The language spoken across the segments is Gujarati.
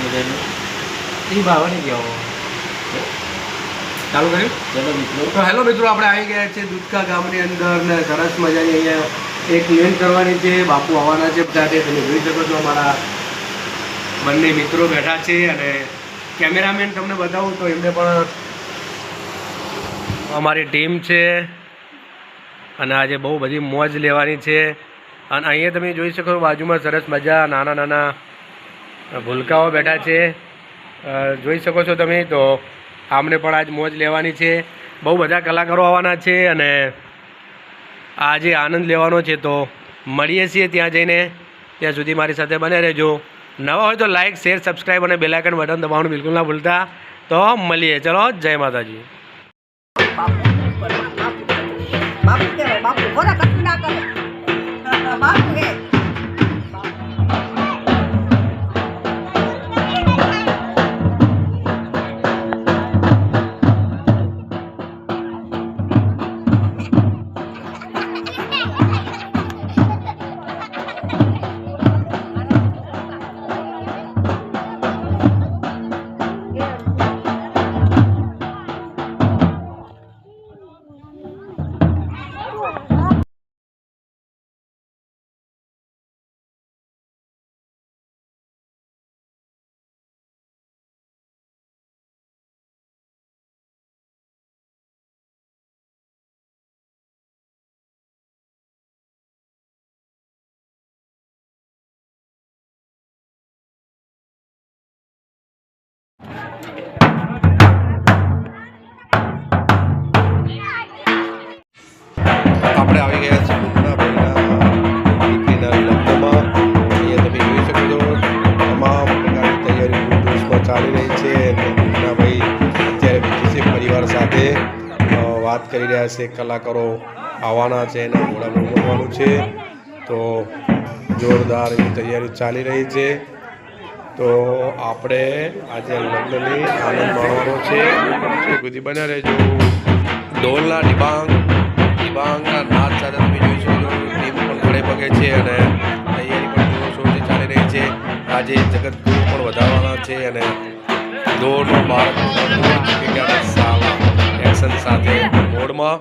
બધાને એ ભાવની કહેવો ચાલુ કર્યું. ચલો મિત્રો, તો હેલો મિત્રો, આપણે આવી ગયા છે દૂધકા ગામની અંદર ને સરસ મજાની અહીંયા એક ઇવેન્ટ કરવાની છે. બાપુ આવવાના છે સાથે. તમે જોઈ શકો છો અમારા બંને મિત્રો બેઠા છે અને કેમેરામેન તમને બતાવું તો એમને પણ અમારી ટીમ છે અને આજે બહુ બધી મોજ લેવાની છે. અને અહીંયા તમે જોઈ શકો છો બાજુમાં સરસ મજા નાના નાના ભૂલકાઓ બેઠા છે. જોઈ શકો છો તમે. તો આમને પણ આજ મોજ લેવાની છે. બહુ બધા કલાકારો આવવાના છે અને આજે આનંદ લેવાનો છે. તો મળીએ છીએ ત્યાં જઈને. ત્યાં સુધી મારી સાથે બને રહેજો. નવા હોય તો લાઇક, શેર, સબસ્ક્રાઈબ અને બેલ આઇકન બટન દબાવવાનું બિલકુલ ના ભૂલતા. તો મળીએ. ચલો, જય માતાજી. આપણે આવી ગયા છીએ દીકરીના લગ્નમાં. અહીંયા તમે જોઈ શકો છો તમામ પ્રકારની તૈયારી પૂરજોશમાં ચાલી રહી છે. ભાઈ અત્યારે બીજી છે પરિવાર સાથે વાત કરી રહ્યા છે. કલાકારો આવવાના છે અને ઘોડા બોલવાનું છે. તો જોરદાર એવી તૈયારી ચાલી રહી છે. તો આપણે આજે લગ્નની આનંદ માણવાનો છે. સુધી બન્યા રહેજો. ઢોલના ડિબાંગના નાદ સાથે તમે જોઈ શકો છો ટીમ પણ ઘોડે પગે છે અને તૈયારી પણ જોરશોરથી ચાલી રહી છે. આજે જગતગુરુ પણ વધારવાના છે અને દોડનો બાળક સાલા એક્શન સાથે મોડમાં.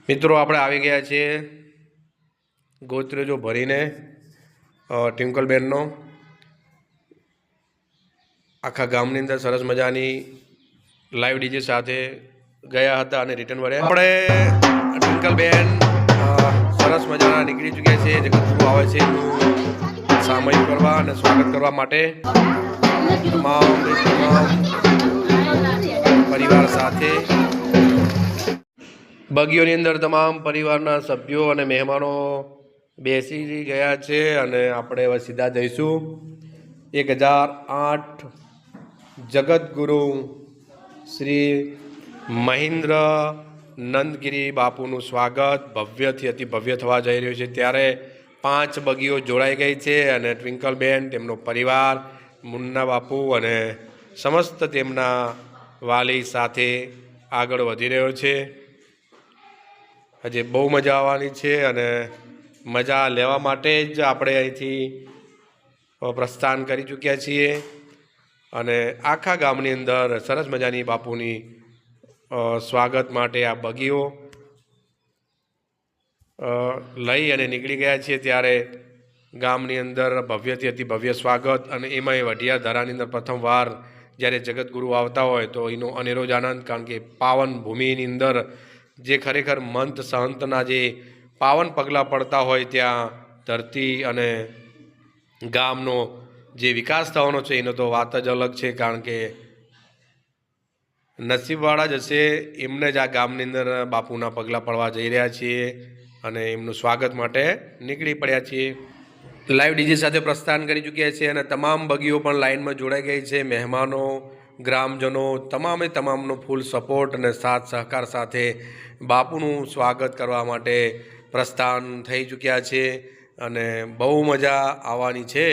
મિત્રો આપણે આવી ગયા છીએ ગોત્રેજો ભરીને ટ્વિંકલબેનનો આખા ગામની અંદર સરસ મજાની લાઈવ ડીજે સાથે ગયા હતા અને રિટર્ન વળ્યા. આપણે ટ્વિંકલબેન સરસ મજાના નીકળી ચૂક્યા છે. જગતગુરુ આવે છે એનું સામયિક કરવા અને સ્વાગત કરવા માટે તમામ પરિવાર સાથે બગીઓની અંદર તમામ પરિવારના સભ્યો અને મહેમાનો બેસી ગયા છે અને આપણે હવે સીધા જઈશું 1008 જગતગુરુ શ્રી મહેન્દ્ર નંદગીરી બાપુનું સ્વાગત ભવ્યથી અતિ ભવ્ય થવા જઈ રહ્યું છે. ત્યારે 5 બગીઓ જોડાઈ ગઈ છે અને ટ્વિંકલબેન, તેમનો પરિવાર, મુન્ના બાપુ અને સમસ્ત તેમના વાલી સાથે આગળ વધી રહ્યો છે. હજી બહુ મજા આવવાની છે અને મજા લેવા માટે જ આપણે અહીંથી પ્રસ્થાન કરી ચૂક્યા છીએ અને આખા ગામની અંદર સરસ મજાની બાપુની સ્વાગત માટે આ બગીઓ લઈ અને નીકળી ગયા છીએ. ત્યારે ગામની અંદર ભવ્યથી અતિ ભવ્ય સ્વાગત અને એમાંય વઢિયાર ધરાની અંદર પ્રથમવાર જ્યારે જગતગુરુ આવતા હોય તો એનો અનેરો જ આનંદ, કારણ કે પાવન ભૂમિની અંદર જે ખરેખર મંત સંતના જે પાવન પગલાં પડતા હોય ત્યાં ધરતી અને ગામનો જે વિકાસ થવાનો છે એનો તો વાત જ અલગ છે. કારણ કે નસીબવાળા જ હશે એમને જ આ ગામની અંદર બાપુના પગલાં પડવા જઈ રહ્યા છીએ અને એમનું સ્વાગત માટે નીકળી પડ્યા છીએ. લાઈવ ડીજે સાથે પ્રસ્થાન કરી ચૂક્યા છે અને તમામ બગીઓ પણ લાઇનમાં જોડાઈ ગઈ છે. મહેમાનો, ગ્રામજનો તમામનો ફૂલ સપોર્ટ અને સાથ સહકાર સાથે બાપુનું સ્વાગત કરવા માટે પ્રસ્થાન થઈ ચૂક્યા છે અને બહુ મજા આવવાની છે.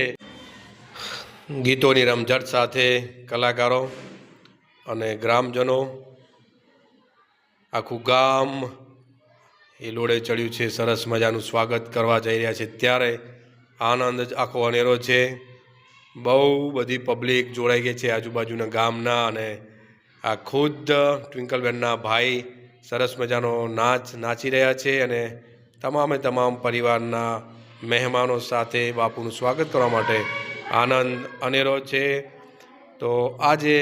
ગીતોની રમઝટ સાથે કલાકારો અને ગ્રામજનો, આખું ગામ એ લોડે ચડ્યું છે, સરસ મજાનું સ્વાગત કરવા જઈ રહ્યા છે. ત્યારે આનંદ જ આખો અનેરો છે. બહુ બધી પબ્લિક જોડાઈ ગઈ છે આજુબાજુના ગામના અને આ ખુદ ટ્વિંકલબેનના ભાઈ સરસ મજાનો નાચી રહ્યા છે અને તમામ પરિવારના મહેમાનો સાથે બાપુનું સ્વાગત કરવા માટે આનંદ અનેરો છે. તો આજે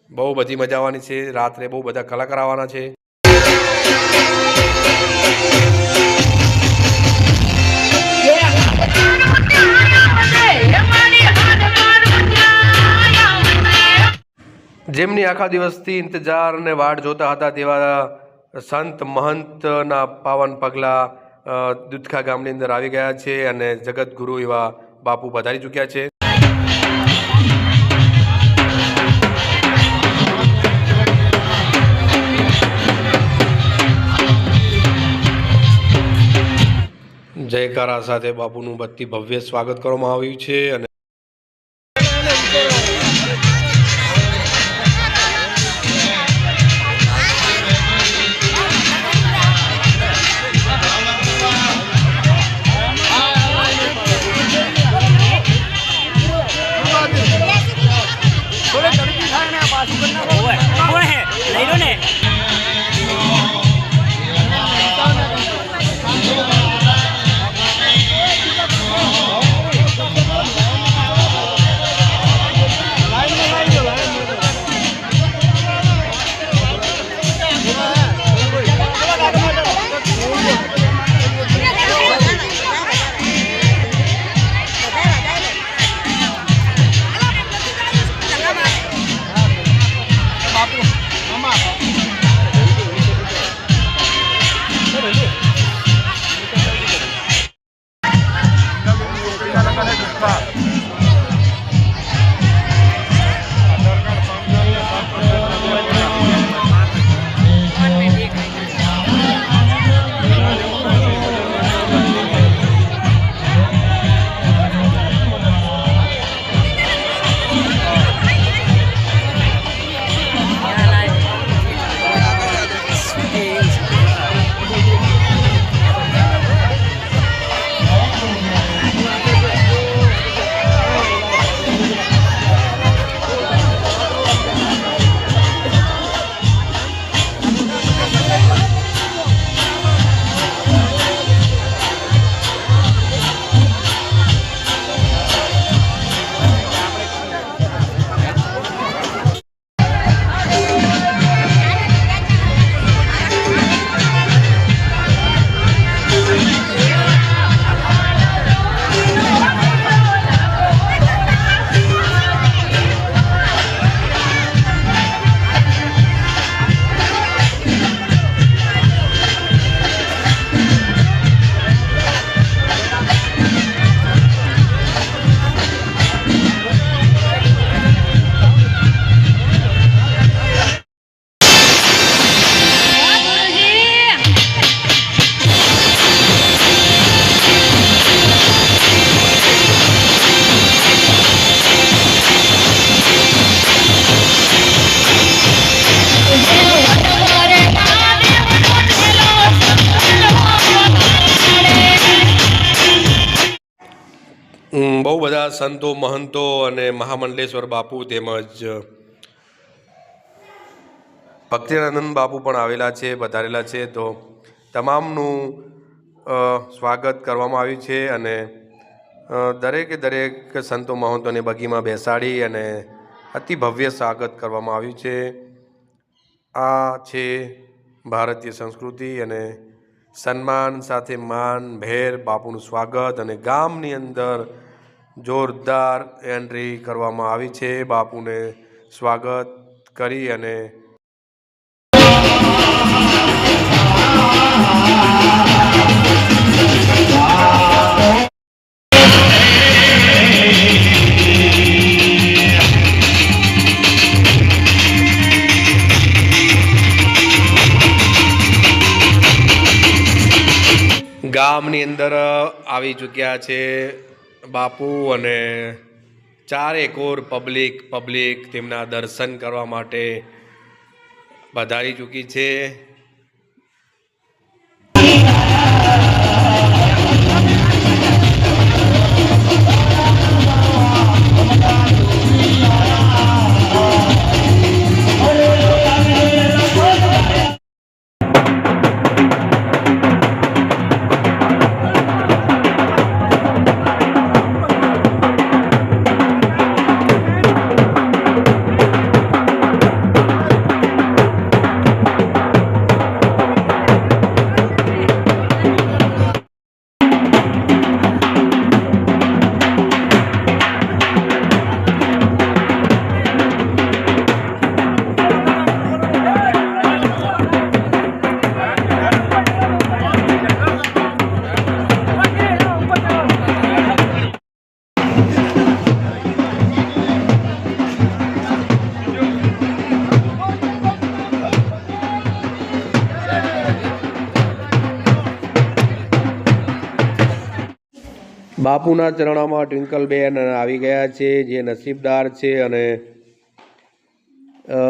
બહુ બધી મજા આવવાની છે. રાત્રે બહુ બધા કલાકાર આવવાના છે. જેમની આખા દિવસથી ઇંતજાર અને વાટ જોતા હતા તેવા સંત મહંતના પાવન પગલાં દૂધખા ગામની અંદર આવી ગયા છે અને જગતગુરુ એવા બાપુ પધારી ચૂક્યા છે. જયકારા સાથે બાપુનું અતિ ભવ્ય સ્વાગત કરવામાં આવ્યું છે અને બહુ બધા સંતો મહંતો અને મહામંડલેશ્વર બાપુ તેમજ ભક્તિનાનંદ બાપુ પણ આવેલા છે, પધારેલા છે. તો તમામનું સ્વાગત કરવામાં આવ્યું છે અને દરેકે દરેક સંતો મહંતોને બગીમાં બેસાડી અને અતિ ભવ્ય સ્વાગત કરવામાં આવ્યું છે. આ છે ભારતીય સંસ્કૃતિ અને સન્માન સાથે માન ભેર બાપુનું સ્વાગત અને ગામની અંદર જોરદાર એન્ટ્રી કરવામાં આવી છે. બાપુને સ્વાગત કરી અને ગામની અંદર આવી ચૂક્યા છે બાપુ અને ચારેકોર પબ્લિક તેમના દર્શન કરવા માટે પધારી ચૂકી છે. બાપુના ચરણોમાં ટ્વિંકલબેન આવી ગયા છે, જે નસીબદાર છે અને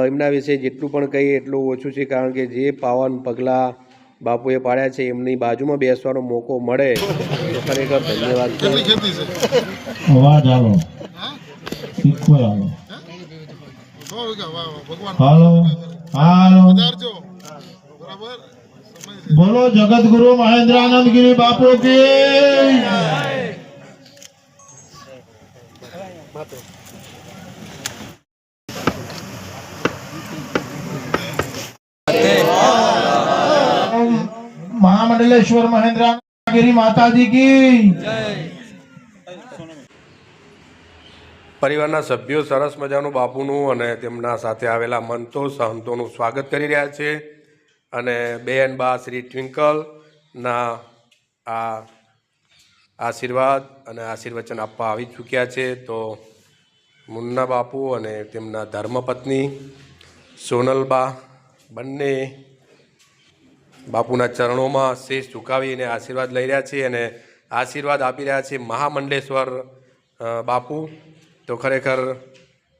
એમના વિશે જેટલું પણ કહીએ એટલું ઓછું છે, કારણ કે જે પાવન પગલાં બાપુએ પાડ્યા છે એમની બાજુમાં બેસવાનો મોકો મળે તો ખરેખર ધન્યવાદ છે. બોલો જગતગુરુ મહેન્દ્રાનંદ ગિરી બાપુ કી મહામંડલેશ્વર મહેન્દ્રાનંદ માતાજી કી પરિવારના સભ્યો સરસ મજાનું બાપુનું અને તેમના સાથે આવેલા મંતો સંતોનું સ્વાગત કરી રહ્યા છે અને બેન બા શ્રી ટ્વિંકલના આ આશીર્વાદ અને આશીર્વચન આપવા આવી ચૂક્યા છે. તો મુન્ના બાપુ અને તેમના ધર્મપત્ની સોનલબા બંને બાપુના ચરણોમાં શીશ ઝુકાવીને આશીર્વાદ લઈ રહ્યા છે અને આશીર્વાદ આપી રહ્યા છે મહામંડલેશ્વર બાપુ. તો ખરેખર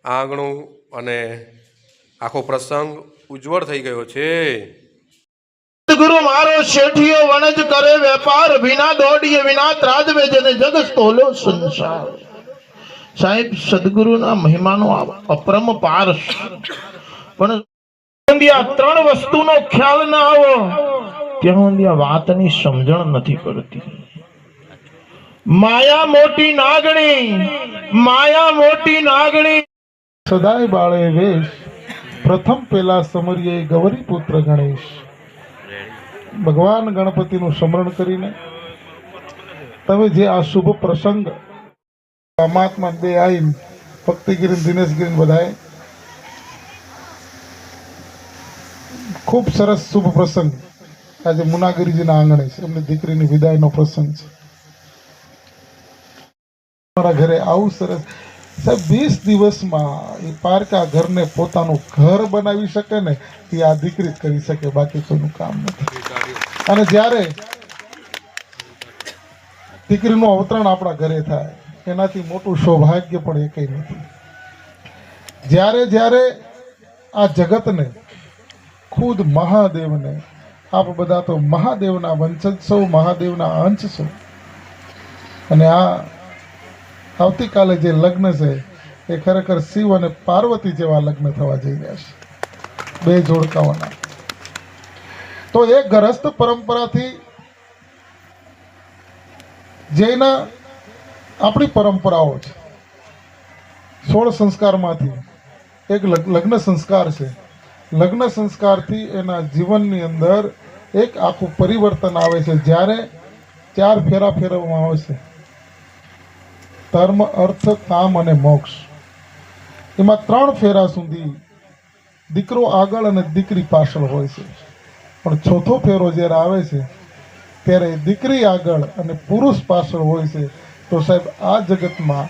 આંગણું અને આખો પ્રસંગ ઉજ્જવળ થઈ ગયો છે. ગુરુ મારો શેઠિયો વણજ કરે વેપાર વિના દોડીએ વિના ત્રાજવે જેને જગ તોલ્યો સંસાર. સાહેબ સદગુરુના મહિમાનો અપરંપાર પણ ત્રણ વસ્તુનો ખ્યાલ ના આવો ત્યાં સુધી આ વાતની સમજણ નથી પડતી. માયા મોટી નાગણી, માયા મોટી નાગણી સદાય બાળે વેશ, પ્રથમ પેલા સમરીએ ગૌરી પુત્ર ગણેશ. ભગવાન ગણપતિનું સ્મરણ કરીને તમે જે આ શુભ પ્રસંગ મહાત્મા બે આવીને ભક્તિગીરી દિનેશગીરી બધાએ ખૂબ સરસ શુભ પ્રસંગ આજે મુનાગીરીજીના આંગણે છે. એમની દીકરીની વિદાયનો પ્રસંગ છે. મારા ઘરે આવું સરસ સાહેબ 20 દિવસમાં એ પારકા ઘરને પોતાનું ઘર બનાવી શકે ને એ આ દીકરી જ કરી શકે, બાકી કોઈનું કામ નથી. અને જ્યારે દીકરીનું અવતરણ આપણા ઘરે થાય એનાથી મોટું સૌભાગ્ય પણ એ કંઈ નથી. જ્યારે જ્યારે આ જગતને ખુદ મહાદેવને, આપ બધા તો મહાદેવના વંશજ છો, મહાદેવના અંશ છો, અને આ આવતીકાલે જે લગ્ન છે એ ખરેખર શિવ અને પાર્વતી જેવા લગ્ન થવા જઈ રહ્યા છે, બે જોડકાઓના. તો એ ગૃહસ્થ પરંપરાથી જેના આપણી પરંપરાઓ છે, 16 સંસ્કારમાંથી એક લગ્ન સંસ્કાર છે. લગ્ન સંસ્કારથી એના જીવનની અંદર એક આખું પરિવર્તન આવે છે. જ્યારે 4 ફેરા ફેરવવામાં આવે છે, ધર્મ, અર્થ, કામ અને મોક્ષ. એમાં 3 ફેરા સુધી દીકરો આગળ અને દીકરી પાછળ હોય છે, પણ 4થો ફેરો જ્યારે આવે છે ત્યારે દીકરી આગળ અને પુરુષ પાછળ હોય છે. તો સાહેબ આ જગતમાં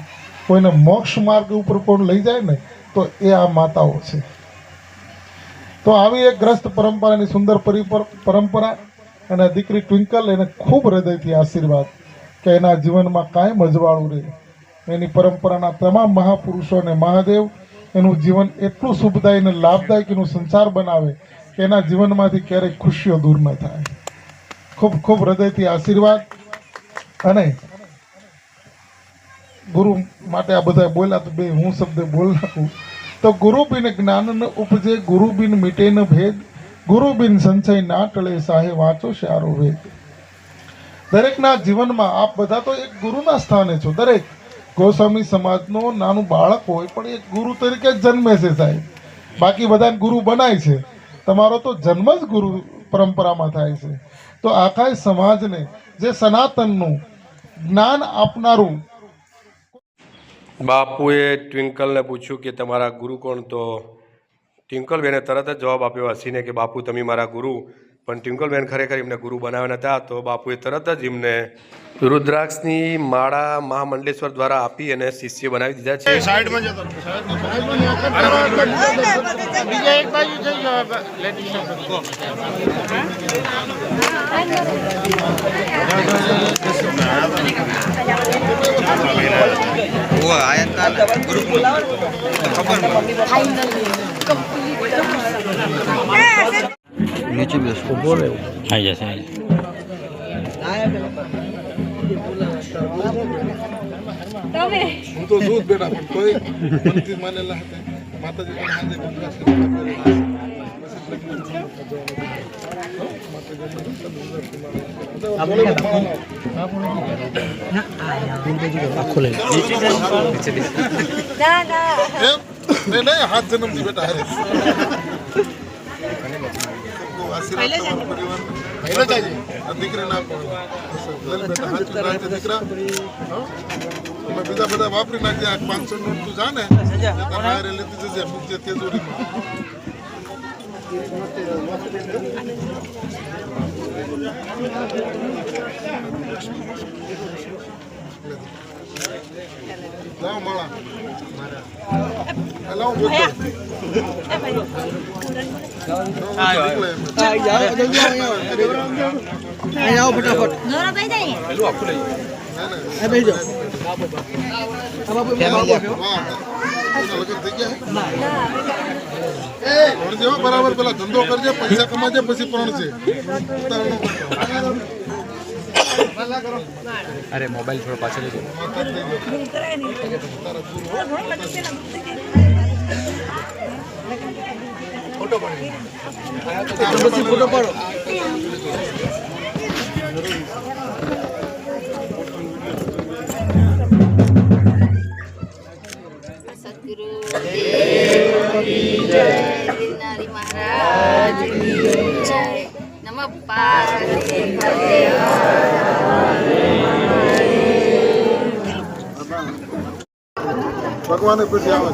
કોઈને મોક્ષ માર્ગ ઉપર કોણ લઈ જાય ને તો એ આ માતાઓ છે. તો આવી એક ગ્રસ્ત પરંપરાની સુંદર પરંપરા, અને દીકરી ટ્વિંકલ એને ખૂબ હૃદયથી આશીર્વાદ કે એના જીવનમાં કાયમ અજવાળું રહે. એની પરંપરાના તમામ મહાપુરુષો અને મહાદેવ એનું જીવન એટલું શુભદાયી અને લાભદાયક એનું સંસાર બનાવે કે એના જીવનમાંથી ક્યારેય ખુશીઓ દૂર ન થાય. ખૂબ ખૂબ હૃદયથી આશીર્વાદ. અને ગુરુ માટે આ બધા બોલ્યા તો બે હું શબ્દ બોલ નાખું તો ગુરુ બિન જ્ઞાન ન ઉપજે, ગુરુ બિન મીટે ન ભેદ, ગુરુ બિન સંચય ના ટળે, સાહે વાંચો સારો વેદ. દરેકના જીવનમાં આપ બધા તો એક ગુરુના સ્થાને છો. દરેક ગોસ્વામી સમાજનો નાનું બાળક હોય પણ એક ગુરુ તરીકે જ જન્મે છે સાહેબ, બાકી બધાને ગુરુ બનાય છે. તમારો તો જન્મ જ ગુરુ પરંપરામાં થાય છે. તો આખા સમાજને જે સનાતનનું જ્ઞાન આપનારું. બાપુએ ટ્વિંકલને પૂછ્યું કે તમારા ગુરુ કોણ? તો ટ્વિંકલબેને તરત જ જવાબ આપ્યો હસીને કે બાપુ તમે મારા ગુરુ. પણ ટ્વિંકલબેન ખરેખર એમને ગુરુ બનાવ્યા નહોતા. તો બાપુએ તરત જ એમને રુદ્રાક્ષની માળા મહામંડલેશ્વર દ્વારા આપી અને શિષ્ય બનાવી દીધા છે. નીચે બેસો બોલે આવી જશે. હું તો છું જ બેટા, પણ કોઈ મનથી માનેલા હતા માતાજી પણ હાજર નહીં હાથ જન્મથી બેટા હારે દીકરા બીજા બધા વાપરી નાખજે. 500 નોટ તું જા ને લેતી જજે મૂકજે તેજોરીમાં. લાવો માળા લાવો બોલતો બરાબર પેલા ધંધો કરજે પૈસા કમાજે પછી પણ છે અરે મોબાઈલ થોડો પાછળ લેજો ફોટો પાડો સદગુરુ દેવ કી જય ગિરનારી મહારાજ કી જય નમઃ પાર્વતી પતે ભગવાને પછી આવે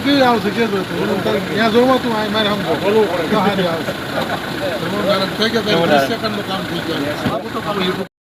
કેવી આવશે કે ત્યાં જોવા તું મારે સમજો બોલું હારી આવશે થઈ ગયા 10 સેકન્ડનું કામ થઈ ગયું